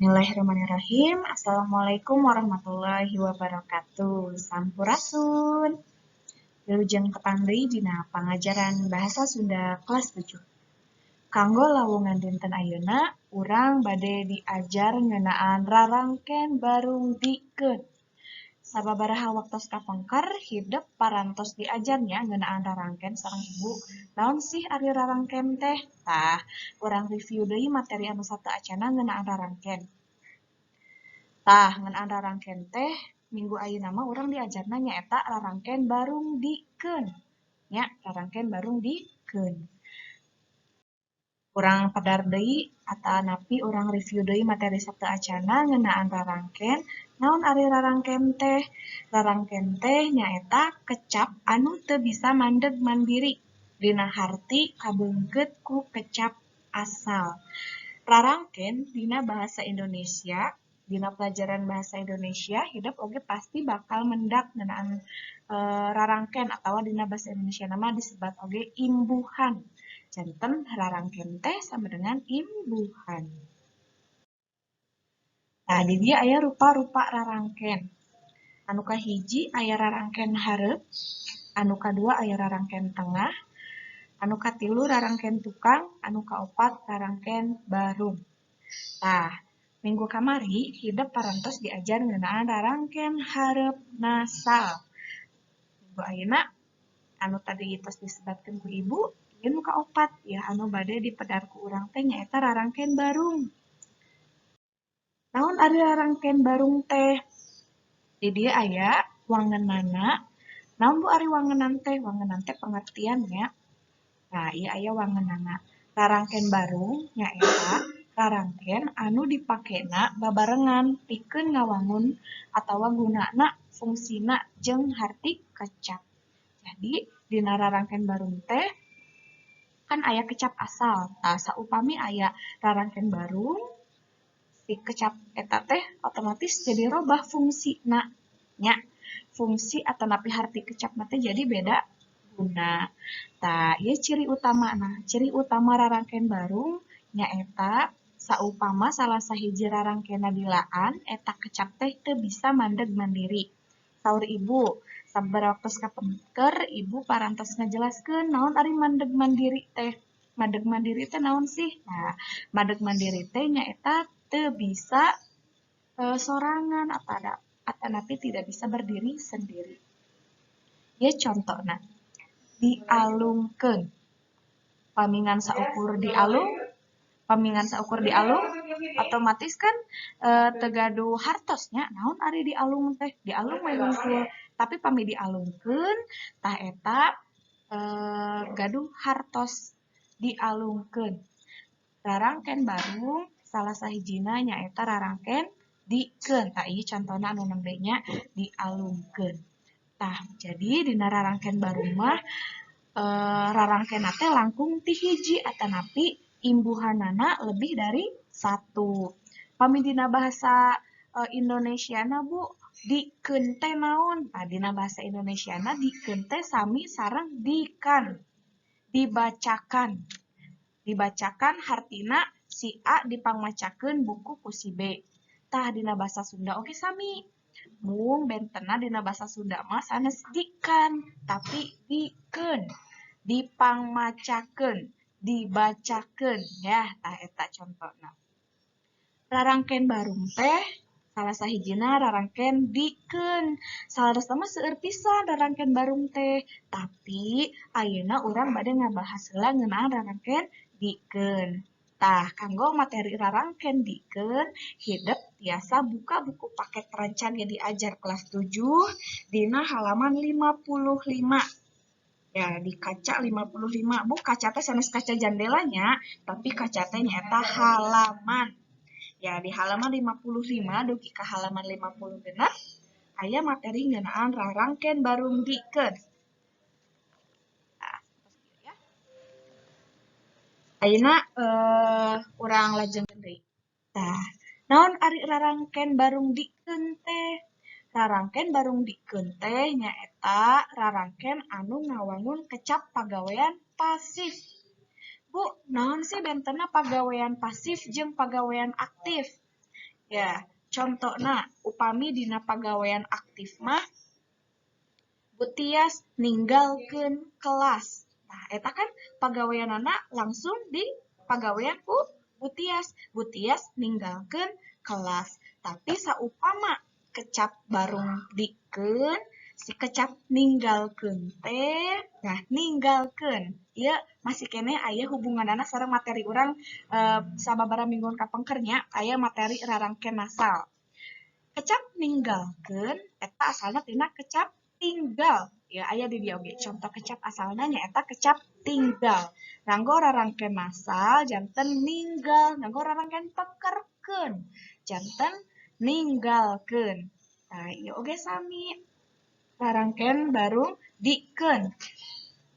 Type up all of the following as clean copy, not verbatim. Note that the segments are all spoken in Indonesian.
Bismillahirrahmanirrahim. Assalamualaikum warahmatullahi wabarakatuh. Sampurasun. Wilujeng kepandeui dina pangajaran bahasa Sunda kelas 7. Kanggo lawungan dinten ayeuna, urang bade diajar ngeunaan rarangken barung dikeun. Sababaraha waktos kapengker hideuk parantos diajarnya ngeunaan rarangken sareng ibu. Naon sih ari rarangken teh? Tah, urang review deui materi anu sateu acana ngeunaan rarangken. Tah, ngeunaan rarangken teh minggu ayeuna mah urang diajarna nyaeta rarangken barung dikeun. Nya, rarangken barung dikeun. Urang pedar deui atanapi urang review deui materi sabtu acana ngeunaan rarangken. Naon ari rarangken teh? Rarangken teh nyaeta kecap anu teu bisa mandeg mandiri dina harti kabeungkeut ku kecap asal. Rarangken dina bahasa Indonesia, dina pelajaran bahasa Indonesia hidup oge pasti bakal mendak ngeunaan rarangken atawa dina bahasa Indonesia nama disebut oge imbuhan. Janten rarangken teh sama dengan imbuhan. Nah, di dia aya rupa-rupa rarangken. Anu kahiji aya rarangken hareup, anu kadua aya rarangken tengah, anu katilu rarangken tukang, anu kaopat rarangken barung. Tah, minggu kamari hideuk parantos diajar ngeunaan rarangken hareup nasal. Minggu ayeuna anu tadi tos disebatkeun ku ibu, ieu nu kaopat ya anu bade dipedar ku urang teh nyaeta rarangken barung. Naon ari rarangken barung teh? Di dieu aya wangeunana. Naon Bu ari wangeunana teh? Wangeunana teh pengertiannya. Nah, ieu aya wangeunana. Rarangken barung nyaeta rarangken anu dipakena babarengan pikeun ngawangun atawa gunana, fungsina jeung harti kecap. Jadi, dina rarangken barung teh kan aya kecap asal. Nah, saupami aya rarangken barung, si kecap eta teh otomatis jadi robah fungsina. Nya, fungsi atanapi harti kecapna teh jadi beda guna. Tah, ieu ciri utamana. Ciri utama rarangken barung nyaeta saupama salah sahiji rarangkenna dilaan eta kecap teh teu bisa mandeg mandiri. Saur ibu, sabaraha waktos kapengker ibu parantos ngajelaskeun naon ari mandeg mandiri teh. Mandeg mandiri teh naon sih? Nah, mandeg mandiri teh nyaeta teu bisa sorangan atanapi tidak bisa berdiri sendiri. Ieu contona. Dialungkeun. Pamingan saukur dialung, otomatis kan teu gaduh hartosnya. Naon ari dialung teh? Dialung we hungkul. Tapi pami dialungkeun, tah eta gaduh hartos. Dialungkeun. Rarangken barung salah sahijina nyaeta rarangken dikeun. Tah ieu contona anu nembe nya dialungkeun. Tah, jadi dina rarangken barung mah rarangkenna teh langkung ti hiji atanapi imbuhanana lebih dari satu. Pami dina bahasa Indonesiana Bu, dikeun teh naon? Nah, dina bahasa Indonesiana dikeun teh sami sareng dikan. Dibacakan. Dibacakan hartina si A dipangmacakeun buku ku si B. Tah dina bahasa Sunda oge sami. Mung bentenna dina bahasa Sunda mah sanes dikan, tapi dikeun, dipangmacakeun, dibacakeun ya, tah eta contona. Rarangken barung teh salah sahijina rarangken dikeun. Salerosna mah seueur pisan rarangken barung teh, tapi ayeuna urang bade ngabahas heula ngeunaan rarangken dikeun. Tah, kanggo materi rarangken dikeun, hideuk tiasa buka buku paket Rancang Ge Diajar kelas 7 dina halaman 55. Ya, di kaca 55. Bu, kaca teh sanes kaca jandelanya, tapi kaca teh nyaeta halaman. Ya, di halaman 55 dugi ka halaman 56 aya materi ngeunaan rarangken barung dikeun. Ayeuna urang lajengkeun deui. Tah, naon ari rarangken barung dikeun teh? Rarangken barung dikeun teh nyaeta rarangken anu ngawangun kecap pagawean pasif. Bu, naon sih bentenna pagawean pasif jeung pagawean aktif? Ya, contohna upami dina pagawean aktif mah Butias ninggalkeun kelas. Nah, eta kan pagaweanana langsung di pagawean ku Butias. Butias ninggalkeun kelas. Tapi saupama kecap barung dikeun, si kecap ninggalkeun teh, nah ninggalkeun. Ieu masih kene aya hubunganana sareng materi urang sababaraha mingguan kapengkernya aya materi rarangkeun nasal. Kecap ninggalkeun eta asalna tina kecap tinggal. Ya aya di dieu oge contoh kecap asalna nyaeta kecap tinggal. Nganggo rarangkeun nasal janten ninggal, nganggo rarangkeun pekerkeun janten ninggalkeun. Nah, ieu oge sami. Rarangkeun barung dikeun.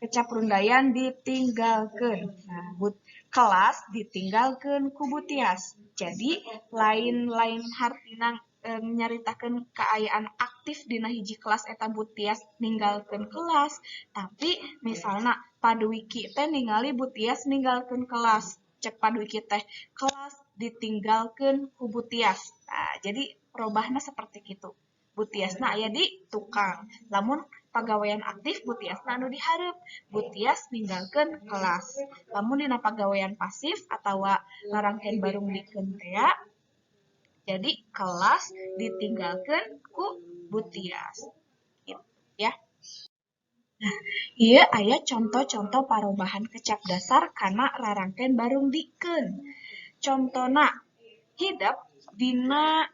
Kecap rundayan ditinggalkeun. Nah, kelas ditinggalkeun ku Butias. Jadi lain-lain hartina nyaritakeun kaayaan aktif dina hiji kelas eta Butias ninggalkeun kelas, tapi misalna Paduwiki teh ningali Butias ninggalkeun kelas. Cek Paduwiki teh kelas ditinggalkeun ku Butias. Nah, jadi perubahannya seperti itu. Butiasna aya di tukang. Lamun pagawean aktif Butiasna anu dihareup. Butias ninggalkeun kelas. Lamun dina pagawean pasif atawa larangkeun barung dikeun teh jadi kelas ditinggalkeun ku Butias. Gitu ya. Nah, ieu aya contoh-contoh parobahan kecap dasar kana rarangkeun barung dikeun. Contona hidap dina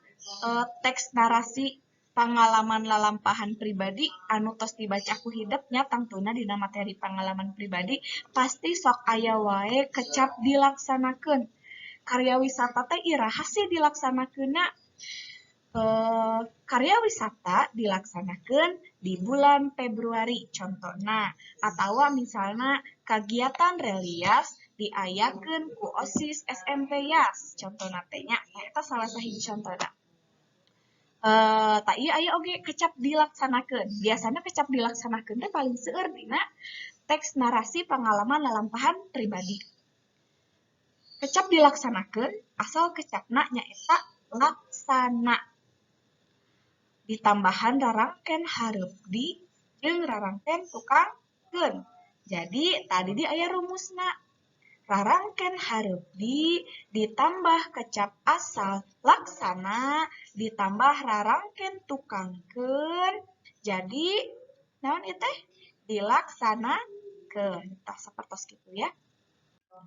teks narasi pangalaman lalampahan pribadi anu tos dibaca ku hidep nya tangtuna dina materi pangalaman pribadi pasti sok aya wae kecap dilaksanakeun. Karya wisata teh iraha sih dilaksanakeunna? Karya wisata dilaksanakeun di bulan Februari contohna atawa misalna kagiatan relias diayakeun ku OSIS SMP Yas contohna teh nya eta salah sahiji contohna. Tak iya aya oge kecap dilaksanakeun. Biasana kecap dilaksanakeun teh paling seueur dina teks narasi pangalaman lalampahan pribadi. Kecap dilaksanakeun asal kecapna nyaeta laksana. Ditambahan rarangkeun hareup di jeung rarangkeun tukangkeun. Jadi tadi di aya rumusna. Rarangkeun hareup di ditambah kecap asal laksana ditambah rarangkeun tukangkeun. Jadi naon ieu teh? Dilaksanakeun. Tah sapertos kitu ya.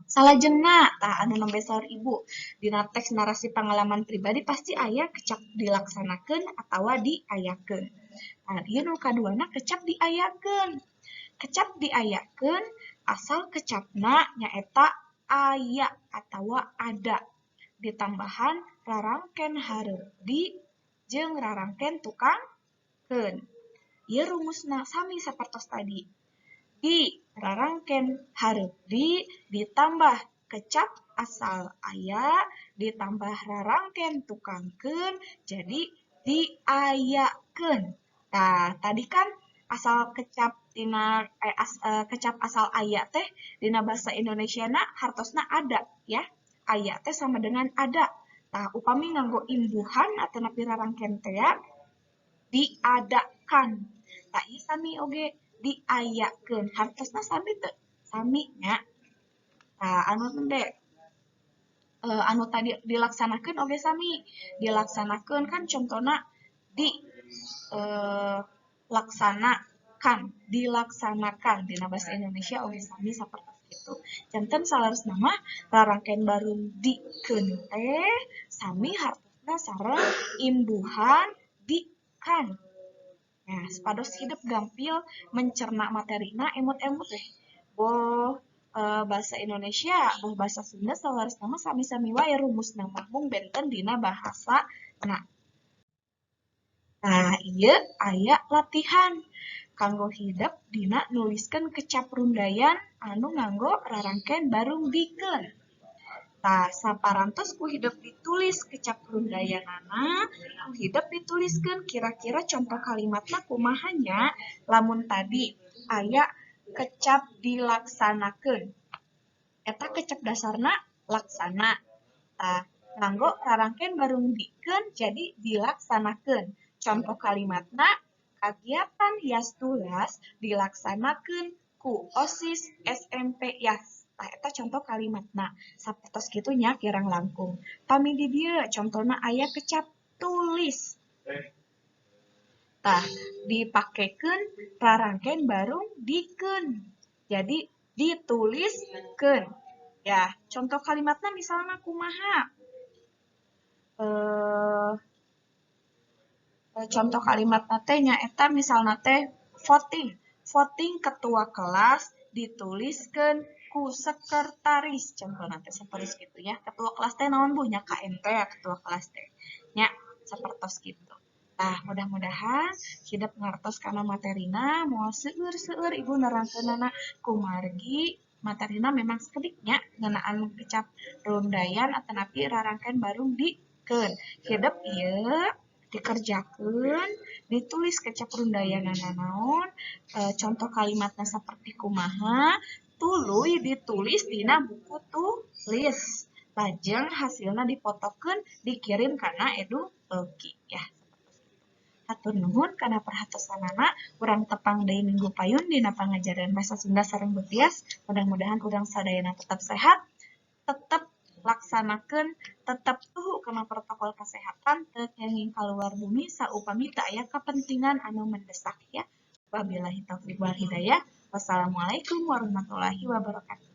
Salajengna, tah anu nembe saur ibu, dina teks narasi pangalaman pribadi pasti aya kecap dilaksanakeun atawa diayakeun. Nah, ieu nu kaduana kecap diayakeun. Kecap diayakeun asal kecapna nyaeta aya atawa ada. Ditambahan rarangkeun hareup di jeung rarangkeun tukangkeun. Ieu rumusna sami sapertos tadi. Di rarangkeun hareup di ditambah kecap asal aya ditambah rarangkeun tukangkeun jadi diayakeun. Nah, tadi kan asal kecap dina kecap asal aya teh dina basa Indonesiana hartosna ada ya. Aya teh sama dengan ada. Nah, upami nganggo imbuhan atau napi rarangkeun teh diadakan. Tah ieu sami oge diayakeun. Hartosna sami teu? Sami nya. Nah, anu teh anu tadi dilaksanakeun oge sami. Dilaksanakeun kan contona di laksanakan, dilaksanakan dina bahasa Indonesia oge sami sapertos kitu. Janten salaresna mah rarangkeun barung dikeun teh sami hartosna sareng imbuhan dikan. Nah, supados hidup gampil mencerna materina emut-emut deh. Boh bahasa Indonesia, boh bahasa Sunda salaresna mah sami-sami wae rumusna mah mung benten dina bahasa. Nah, ieu aya latihan kanggo hidep dina nuliskeun kecap rundayan anu nganggo rarangkeun barung dikeun. Tah, saparantos ku hidep ditulis kecap rundayanana, ku hidep dituliskeun kira-kira contoh kalimatna kumaha nya lamun tadi aya kecap dilaksanakeun. Eta kecap dasarna laksana. Tah, nganggo rarangkeun barung dikeun jadi dilaksanakeun. Contoh kalimatna kagiatan hias tulas dilaksanakeun ku OSIS SMP Yas. Nah, eta contoh kalimatna. Sapertos kitu nya kirang langkung. Pami di dieu contohna aya kecap tulis. Tah, dipakekeun rarangkeun barung dikeun. Jadi dituliskeun. Ya, contoh kalimatna misalnya kumaha. Eh, contoh kalimat teh nyaeta misalnya teh voting. Voting ketua kelas dituliskan ku sekretaris. Contoh nanti seperti gitu ya. Ketua kelas teh naon Bu nya KMT ya ketua kelas teh. Nya sapertos gitu. Nah, mudah-mudahan hidup ngertos karena materina mau seueur-seueur ibu nerangkeunana kumargi materina memang sediknya ngenaan kecap rundayan atanapi rarangkeun barung dikeun. Hidup ieu dikerjakan, ditulis kecap rundayanana naon, contoh kalimatnya seperti kumaha, tuluy ditulis dina buku tulis. Lajeng hasilnya dipotokeun dikirim kana edu logi ya. Hatur nuhun kana perhatosanana, urang tepang deui minggu payun dina pangajaran basa Sunda sareng Betias. Mudah-mudahan urang sadayana tetap sehat, tetap laksanakeun, tetap tuhu kana protokol kesehatan teu kenging kaluar bumi saupami teu aya kepentingan anu mendesak ya. Wabillahi taufiq wal hidayah. Wassalamualaikum warahmatullahi wabarakatuh.